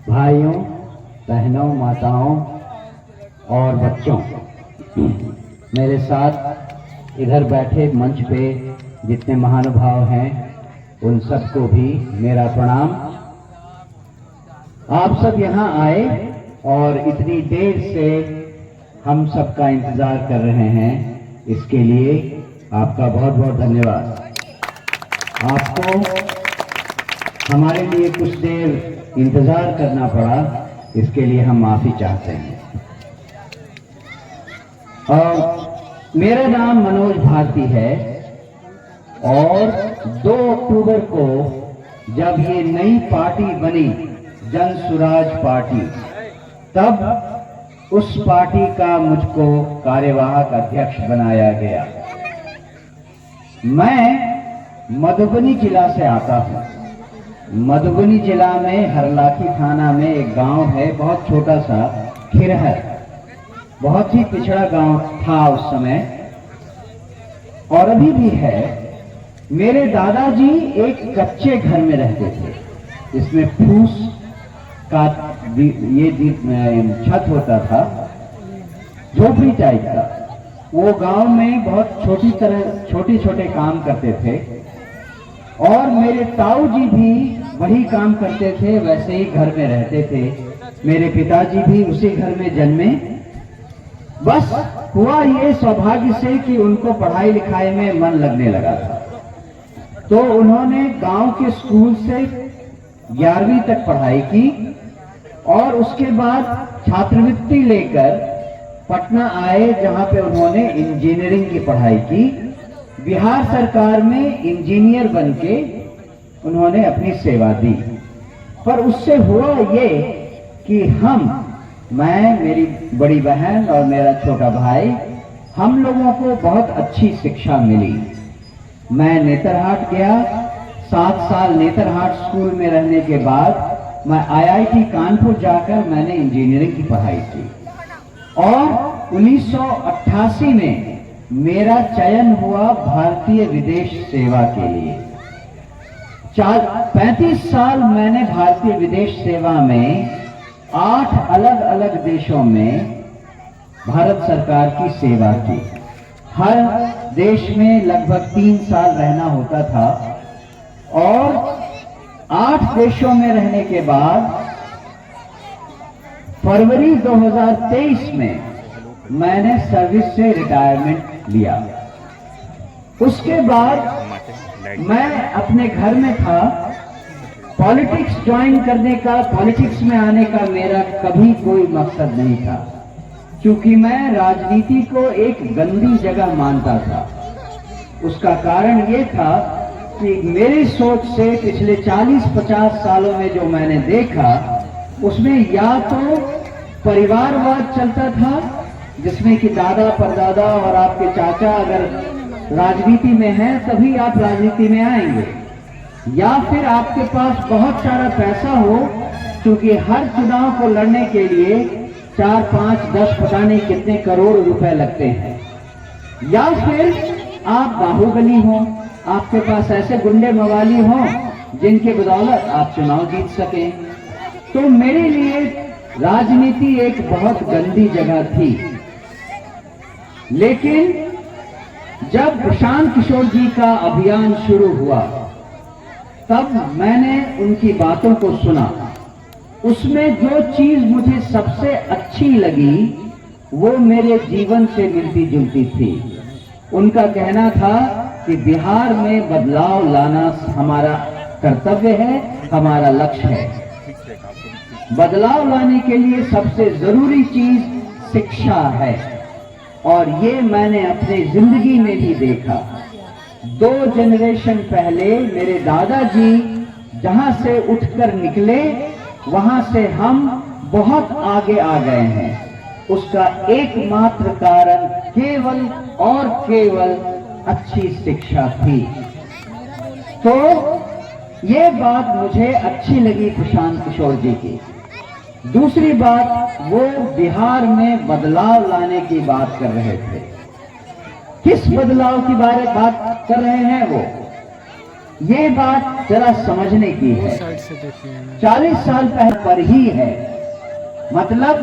भाइयों, बहनों, माताओं और बच्चों, मेरे साथ इधर बैठे मंच पे जितने महानुभाव हैं उन सबको भी मेरा प्रणाम। आप सब यहाँ आए और इतनी देर से हम सबका इंतजार कर रहे हैं, इसके लिए आपका बहुत बहुत धन्यवाद। आपको हमारे लिए कुछ देर इंतजार करना पड़ा, इसके लिए हम माफी चाहते हैं। मेरा नाम मनोज भारती है और 2 अक्टूबर को जब ये नई पार्टी बनी, जन सुराज पार्टी, तब उस पार्टी का मुझको कार्यवाहक अध्यक्ष बनाया गया। मैं मधुबनी जिला से आता हूँ। मधुबनी जिला में हरलाखी थाना में एक गांव है, बहुत छोटा सा, खिरहर, बहुत ही पिछड़ा गांव था उस समय और अभी भी है। मेरे दादाजी एक कच्चे घर में रहते थे, इसमें फूस का ये छत होता था, झोपड़ी टाइप का। वो गांव में बहुत छोटे छोटे काम करते थे और मेरे ताऊ जी भी वही काम करते थे, वैसे ही घर में रहते थे। मेरे पिताजी भी उसी घर में जन्मे। बस हुआ ये सौभाग्य से कि उनको पढ़ाई लिखाई में मन लगने लगा था, तो उन्होंने गांव के स्कूल से 11वीं तक पढ़ाई की और उसके बाद छात्रवृत्ति लेकर पटना आए, जहां पे उन्होंने इंजीनियरिंग की पढ़ाई की। बिहार सरकार में इंजीनियर बनके उन्होंने अपनी सेवा दी। पर उससे हुआ ये कि मैं, मेरी बड़ी बहन और मेरा छोटा भाई, हम लोगों को बहुत अच्छी शिक्षा मिली। मैं नेतरहाट गया, 7 साल नेतरहाट स्कूल में रहने के बाद मैं IIT कानपुर जाकर मैंने इंजीनियरिंग की पढ़ाई की और 1988 में मेरा चयन हुआ भारतीय विदेश सेवा के लिए। 35 साल मैंने भारतीय विदेश सेवा में 8 अलग अलग देशों में भारत सरकार की सेवा की। हर देश में लगभग 3 साल रहना होता था और 8 देशों में रहने के बाद फरवरी 2023 में मैंने सर्विस से रिटायरमेंट लिया। उसके बाद मैं अपने घर में था। पॉलिटिक्स ज्वाइन करने का, पॉलिटिक्स में आने का मेरा कभी कोई मकसद नहीं था, क्योंकि मैं राजनीति को एक गंदी जगह मानता था। उसका कारण ये था कि मेरी सोच से पिछले 40-50 सालों में जो मैंने देखा, उसमें या तो परिवारवाद चलता था, जिसमें कि दादा परदादा और आपके चाचा अगर राजनीति में हैं तभी आप राजनीति में आएंगे, या फिर आपके पास बहुत सारा पैसा हो, क्योंकि हर चुनाव को लड़ने के लिए 4, 5, 10 पता नहीं कितने करोड़ रुपए लगते हैं, या फिर आप बाहुबली हो, आपके पास ऐसे गुंडे मवाली हों जिनके बदौलत आप चुनाव जीत सकें। तो मेरे लिए राजनीति एक बहुत गंदी जगह थी। लेकिन जब प्रशांत किशोर जी का अभियान शुरू हुआ, तब मैंने उनकी बातों को सुना। उसमें जो चीज मुझे सबसे अच्छी लगी वो मेरे जीवन से मिलती जुलती थी। उनका कहना था कि बिहार में बदलाव लाना हमारा कर्तव्य है, हमारा लक्ष्य है। बदलाव लाने के लिए सबसे जरूरी चीज शिक्षा है और ये मैंने अपनी जिंदगी में भी देखा। 2 जनरेशन पहले मेरे दादाजी जहां से उठकर निकले, वहां से हम बहुत आगे आ गए हैं। उसका एकमात्र कारण केवल और केवल अच्छी शिक्षा थी। तो ये बात मुझे अच्छी लगी प्रशांत किशोर जी की। दूसरी बात, वो बिहार में बदलाव लाने की बात कर रहे थे। किस बदलाव की बात कर रहे हैं वो, ये बात जरा समझने की है। 40 साल पहले पर ही है, मतलब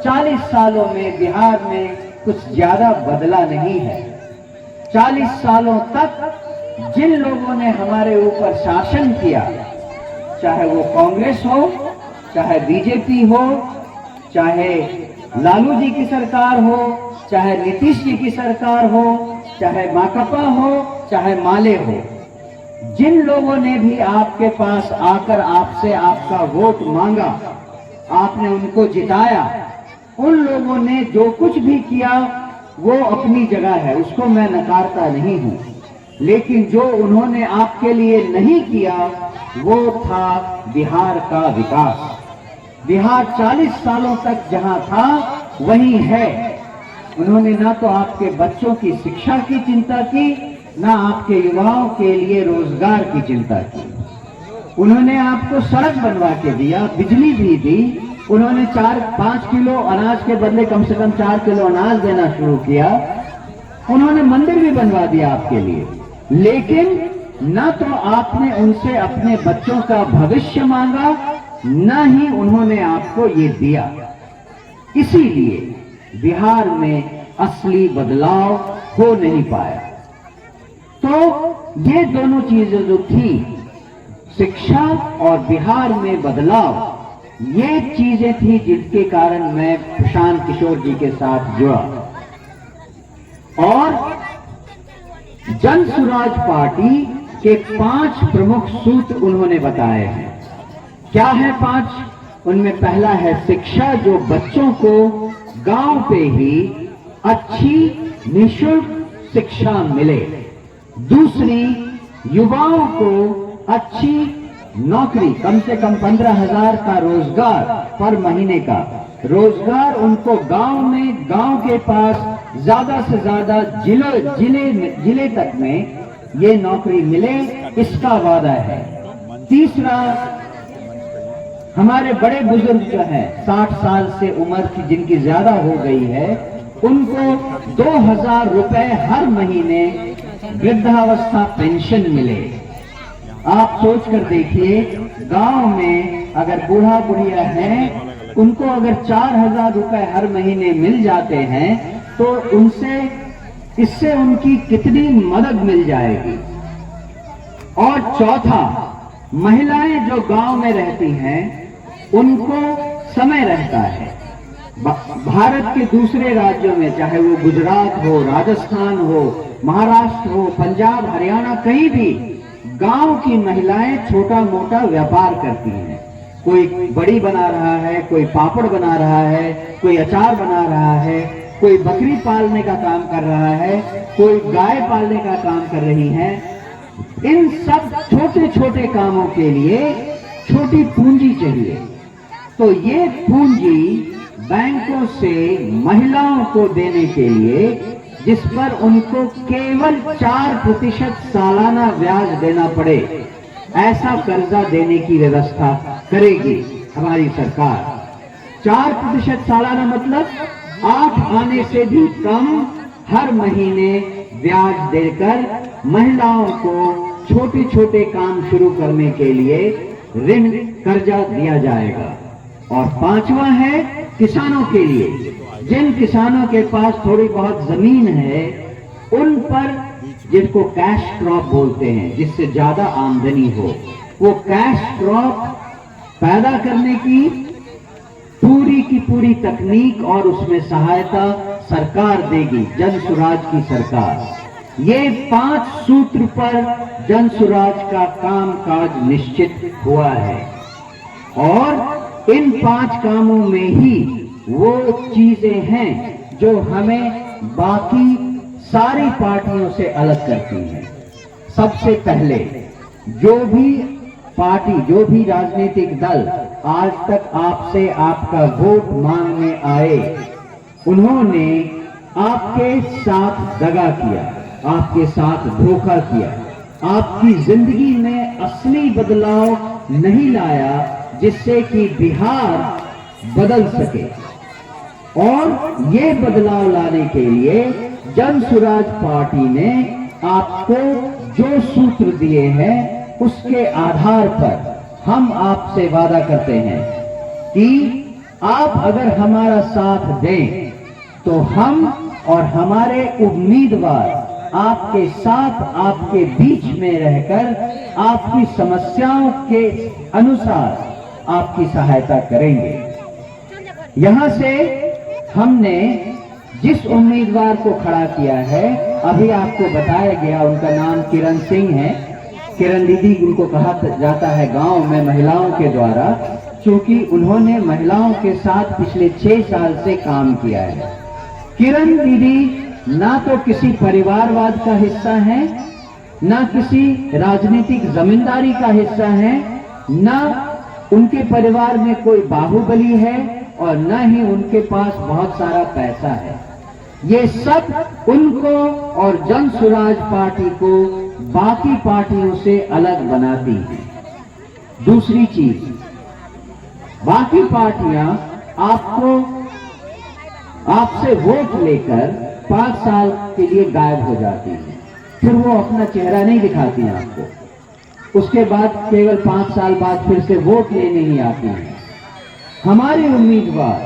40 सालों में बिहार में कुछ ज्यादा बदला नहीं है। 40 सालों तक जिन लोगों ने हमारे ऊपर शासन किया, चाहे वो कांग्रेस हो, चाहे बीजेपी हो, चाहे लालू जी की सरकार हो, चाहे नीतीश जी की सरकार हो, चाहे माकपा हो, चाहे माले हो, जिन लोगों ने भी आपके पास आकर आपसे आपका वोट मांगा, आपने उनको जिताया, उन लोगों ने जो कुछ भी किया वो अपनी जगह है, उसको मैं नकारता नहीं हूं। लेकिन जो उन्होंने आपके लिए नहीं किया वो था बिहार का विकास। बिहार 40 सालों तक जहां था वहीं है। उन्होंने ना तो आपके बच्चों की शिक्षा की चिंता की, ना आपके युवाओं के लिए रोजगार की चिंता की। उन्होंने आपको सड़क बनवा के दिया, बिजली भी दी। उन्होंने 4-5 किलो अनाज के बदले कम से कम 4 किलो अनाज देना शुरू किया। उन्होंने मंदिर भी बनवा दिया आपके लिए। लेकिन न तो आपने उनसे अपने बच्चों का भविष्य मांगा, न ही उन्होंने आपको ये दिया। इसीलिए बिहार में असली बदलाव हो नहीं पाया। तो ये दोनों चीजें जो थी, शिक्षा और बिहार में बदलाव, ये चीजें थी जिनके कारण मैं प्रशांत किशोर जी के साथ जुड़ा। और जन सुराज पार्टी के 5 प्रमुख सूत्र उन्होंने बताए हैं। क्या है 5? उनमें पहला है शिक्षा, जो बच्चों को गांव पे ही अच्छी निःशुल्क शिक्षा मिले। दूसरी, युवाओं को अच्छी नौकरी, कम से कम 15,000 का रोजगार पर महीने का रोजगार उनको गांव में, गांव के पास ज्यादा से ज्यादा जिले तक में ये नौकरी मिले, इसका वादा है। तीसरा, हमारे बड़े बुजुर्ग जो हैं 60 साल से उम्र की जिनकी ज्यादा हो गई है, उनको 2,000 रुपए हर महीने वृद्धावस्था पेंशन मिले। आप सोच कर देखिए, गांव में अगर बूढ़ा बुढ़िया है, उनको अगर 4,000 रुपए हर महीने मिल जाते हैं तो इससे उनकी कितनी मदद मिल जाएगी। और चौथा, महिलाएं जो गांव में रहती हैं उनको समय रहता है। भारत के दूसरे राज्यों में, चाहे वो गुजरात हो, राजस्थान हो, महाराष्ट्र हो, पंजाब, हरियाणा, कहीं भी गांव की महिलाएं छोटा मोटा व्यापार करती हैं। कोई बड़ी बना रहा है, कोई पापड़ बना रहा है, कोई अचार बना रहा है, कोई बकरी पालने का काम कर रहा है, कोई गाय पालने का काम कर रही है। इन सब छोटे छोटे कामों के लिए छोटी पूंजी चाहिए। तो ये पूंजी बैंकों से महिलाओं को देने के लिए, जिस पर उनको केवल 4% सालाना ब्याज देना पड़े, ऐसा कर्जा देने की व्यवस्था करेगी हमारी सरकार। 4% सालाना मतलब 8 आने से भी कम हर महीने ब्याज देकर महिलाओं को छोटे छोटे काम शुरू करने के लिए ऋण कर्जा दिया जाएगा। और 5वां है किसानों के लिए। जिन किसानों के पास थोड़ी बहुत जमीन है, उन पर, जिनको कैश क्रॉप बोलते हैं, जिससे ज्यादा आमदनी हो, वो कैश क्रॉप पैदा करने की पूरी तकनीक और उसमें सहायता सरकार देगी, जन सुराज की सरकार। ये 5 सूत्र पर जन सुराज का कामकाज निश्चित हुआ है। और इन 5 कामों में ही वो चीजें हैं जो हमें बाकी सारी पार्टियों से अलग करती हैं। सबसे पहले, जो भी पार्टी, जो भी राजनीतिक दल आज तक आपसे आपका वोट मांगने आए, उन्होंने आपके साथ दगा किया, आपके साथ धोखा किया, आपकी जिंदगी में असली बदलाव नहीं लाया जिससे कि बिहार बदल सके। और ये बदलाव लाने के लिए जन स्वराज पार्टी ने आपको जो सूत्र दिए हैं उसके आधार पर हम आपसे वादा करते हैं कि आप अगर हमारा साथ दें तो हम और हमारे उम्मीदवार आपके साथ आपके बीच में रहकर आपकी समस्याओं के अनुसार आपकी सहायता करेंगे। यहां से हमने जिस उम्मीदवार को खड़ा किया है, अभी आपको बताया गया, उनका नाम किरण सिंह है। किरण दीदी उनको कहा जाता है गांव में महिलाओं के द्वारा, क्योंकि उन्होंने महिलाओं के साथ पिछले 6 साल से काम किया है। किरण दीदी ना तो किसी परिवारवाद का हिस्सा है, ना किसी राजनीतिक जमींदारी का हिस्सा है, ना उनके परिवार में कोई बाहुबली है और न ही उनके पास बहुत सारा पैसा है। ये सब उनको और जन स्वराज पार्टी को बाकी पार्टियों से अलग बनाती है। दूसरी चीज, बाकी पार्टियां आपसे वोट लेकर 5 साल के लिए गायब हो जाती हैं, फिर वो अपना चेहरा नहीं दिखाती हैं आपको, उसके बाद केवल 5 साल बाद फिर से वोट लेने ही आती हैं। हमारे उम्मीदवार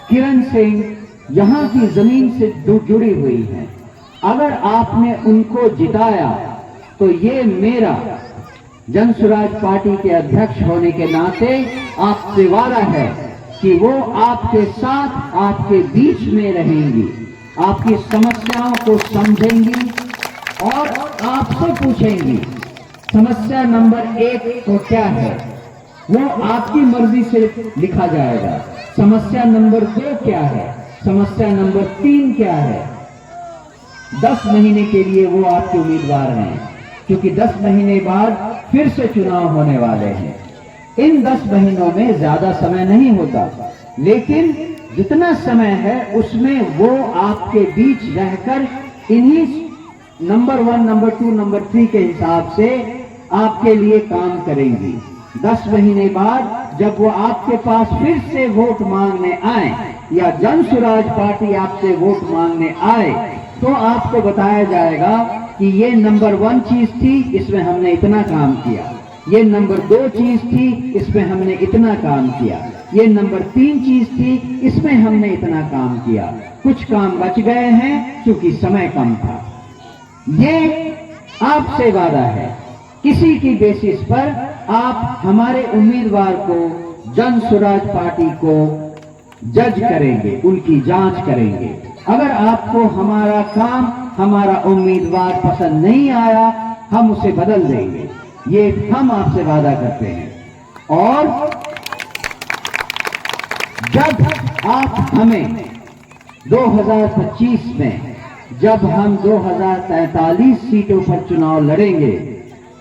किरण सिंह यहां की जमीन से जुड़ी हुई हैं। अगर आपने उनको जिताया तो ये मेरा जन स्वराज पार्टी के अध्यक्ष होने के नाते आपसे वादा है कि वो आपके साथ आपके बीच में रहेंगी, आपकी समस्याओं को समझेंगी और आपसे पूछेंगी समस्या नंबर 1 तो क्या है, वो आपकी मर्जी से लिखा जाएगा। समस्या नंबर 2 क्या है, समस्या नंबर 3 क्या है। 10 महीने के लिए वो आपके उम्मीदवार हैं, क्योंकि 10 महीने बाद फिर से चुनाव होने वाले हैं। इन 10 महीनों में ज्यादा समय नहीं होता, लेकिन जितना समय है उसमें वो आपके बीच रहकर इन्हीं नंबर 1, नंबर 2, नंबर 3 के हिसाब से आपके लिए काम करेंगी। 10 महीने बाद जब वो आपके पास फिर से वोट मांगने आए या जन स्वराज पार्टी आपसे वोट मांगने आए, तो आपको बताया जाएगा कि ये नंबर 1 चीज थी, इसमें हमने इतना काम किया, ये नंबर 2 चीज थी, इसमें हमने इतना काम किया, ये नंबर 3 चीज थी, इसमें हमने इतना काम किया, कुछ काम बच गए हैं क्योंकि समय कम था। ये आपसे वादा है। किसी की बेसिस पर आप हमारे उम्मीदवार को, जन स्वराज पार्टी को जज करेंगे, उनकी जांच करेंगे। अगर आपको हमारा काम, हमारा उम्मीदवार पसंद नहीं आया, हम उसे बदल देंगे, ये हम आपसे वादा करते हैं। और जब आप हमें 2025 में, जब हम 2043 सीटों पर चुनाव लड़ेंगे,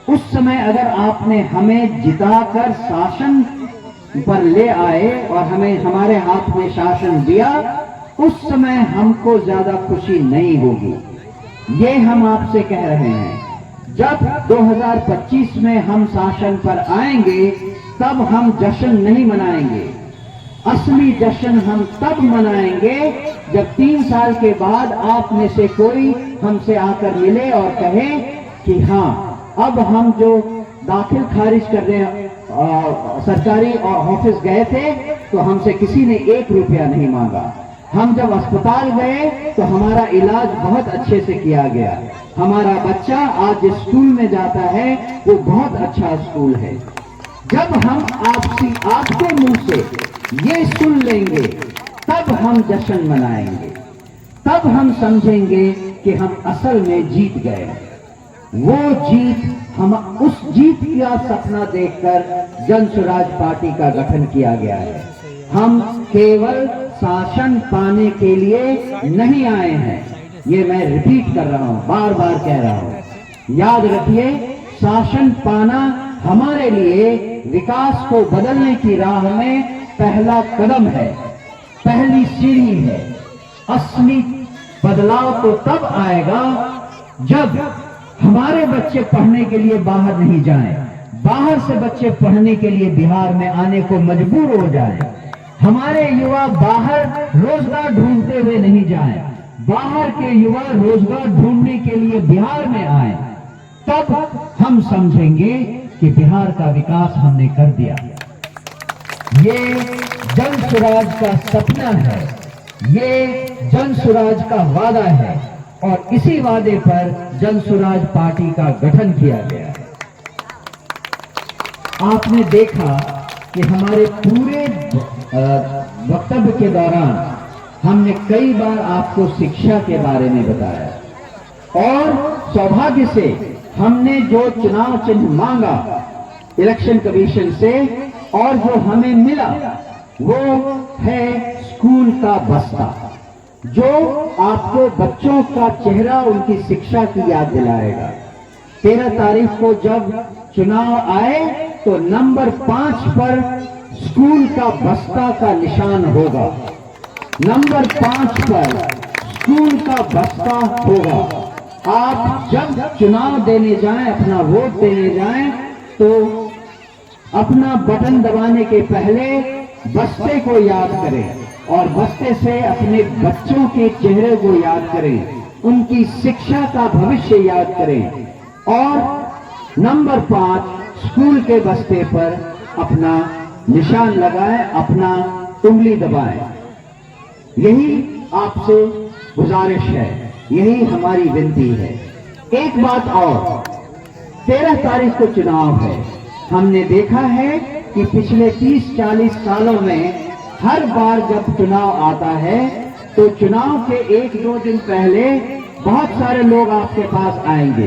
उस समय अगर आपने हमें जिताकर शासन पर ले आए और हमें हमारे हाथ में शासन दिया, उस समय हमको ज्यादा खुशी नहीं होगी। ये हम आपसे कह रहे हैं। जब 2025 में हम शासन पर आएंगे तब हम जश्न नहीं मनाएंगे। असली जश्न हम तब मनाएंगे जब 3 साल के बाद आप में से कोई हमसे आकर मिले और कहे कि हाँ, अब हम जो दाखिल खारिज करने सरकारी ऑफिस गए थे तो हमसे किसी ने 1 रुपया नहीं मांगा। हम जब अस्पताल गए तो हमारा इलाज बहुत अच्छे से किया गया। हमारा बच्चा आज जिस स्कूल में जाता है वो बहुत अच्छा स्कूल है। जब हम आपके मुंह से ये सुन लेंगे तब हम जश्न मनाएंगे, तब हम समझेंगे कि हम असल में जीत गए। वो जीत, हम उस जीत का सपना देखकर जन स्वराज पार्टी का गठन किया गया है। हम केवल शासन पाने के लिए नहीं आए हैं, ये मैं रिपीट कर रहा हूं, बार बार कह रहा हूं। याद रखिए, शासन पाना हमारे लिए विकास को बदलने की राह में पहला कदम है, पहली सीढ़ी है। असली बदलाव तो तब आएगा जब हमारे बच्चे पढ़ने के लिए बाहर नहीं जाएं, बाहर से बच्चे पढ़ने के लिए बिहार में आने को मजबूर हो जाएं, हमारे युवा बाहर रोजगार ढूंढते हुए नहीं जाएं, बाहर के युवा रोजगार ढूंढने के लिए बिहार में आए, तब हम समझेंगे कि बिहार का विकास हमने कर दिया। ये जन स्वराज का सपना है, ये जन स्वराज का वादा है और इसी वादे पर जन स्वराज पार्टी का गठन किया गया है। आपने देखा कि हमारे पूरे वक्तव्य के दौरान हमने कई बार आपको शिक्षा के बारे में बताया और सौभाग्य से हमने जो चुनाव चिन्ह मांगा इलेक्शन कमीशन से और जो हमें मिला वो है स्कूल का बस्ता, जो आपको बच्चों का चेहरा उनकी शिक्षा की याद दिलाएगा। 13 तारीख को जब चुनाव आए तो नंबर 5 पर स्कूल का बस्ता का निशान होगा, नंबर 5 पर स्कूल का बस्ता होगा। आप जब चुनाव देने जाएं, अपना वोट देने जाएं, तो अपना बटन दबाने के पहले बस्ते को याद करें और बस्ते से अपने बच्चों के चेहरे को याद करें, उनकी शिक्षा का भविष्य याद करें और नंबर 5 स्कूल के बस्ते पर अपना निशान लगाएं, अपना उंगली दबाएं। यही आपसे गुजारिश है, यही हमारी विनती है। एक बात और, 13 तारीख को चुनाव है। हमने देखा है कि पिछले 30-40 सालों में हर बार जब चुनाव आता है तो चुनाव के 1-2 दिन पहले बहुत सारे लोग आपके पास आएंगे।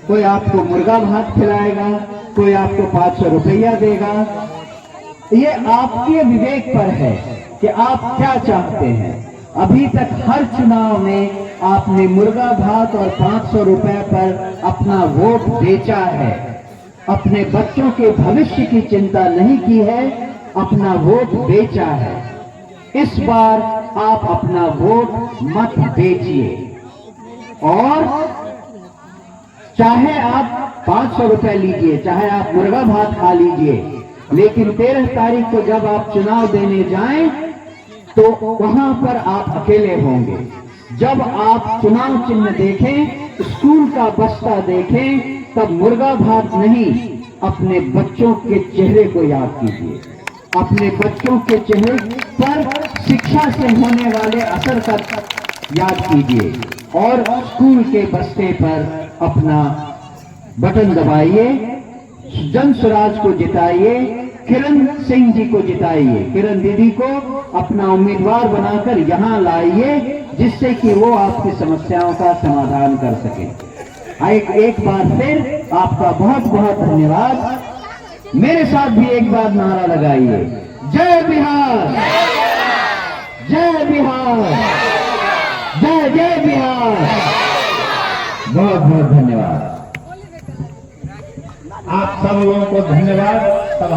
कोई आपको मुर्गा भात खिलाएगा, कोई आपको 500 रुपया देगा। ये आपके विवेक पर है कि आप क्या चाहते हैं। अभी तक हर चुनाव में आपने मुर्गा भात और 500 रुपए पर अपना वोट बेचा है, अपने बच्चों के भविष्य की चिंता नहीं की है, अपना वोट बेचा है। इस बार आप अपना वोट मत बेचिए और चाहे आप 500 रुपए लीजिए, चाहे आप मुर्गा भात खा लीजिए, लेकिन 13 तारीख को जब आप चुनाव देने जाएं तो वहां पर आप अकेले होंगे। जब आप चुनाव चिन्ह देखें, स्कूल का बस्ता देखें, तब मुर्गा भात नहीं, अपने बच्चों के चेहरे को याद कीजिए। अपने बच्चों के चेहरे पर शिक्षा से होने वाले असर का याद कीजिए और स्कूल के बस्ते पर अपना बटन दबाइए, जन स्वराज को जिताइए, किरण सिंह जी को जिताइए, किरण दीदी को अपना उम्मीदवार बनाकर यहां लाइए, जिससे कि वो आपकी समस्याओं का समाधान कर सके। एक बार फिर आपका बहुत बहुत धन्यवाद। मेरे साथ भी एक बार नारा लगाइए, जय बिहार, जय बिहार, जय जय बिहार। बहुत बहुत धन्यवाद। आप सब लोगों को धन्यवाद।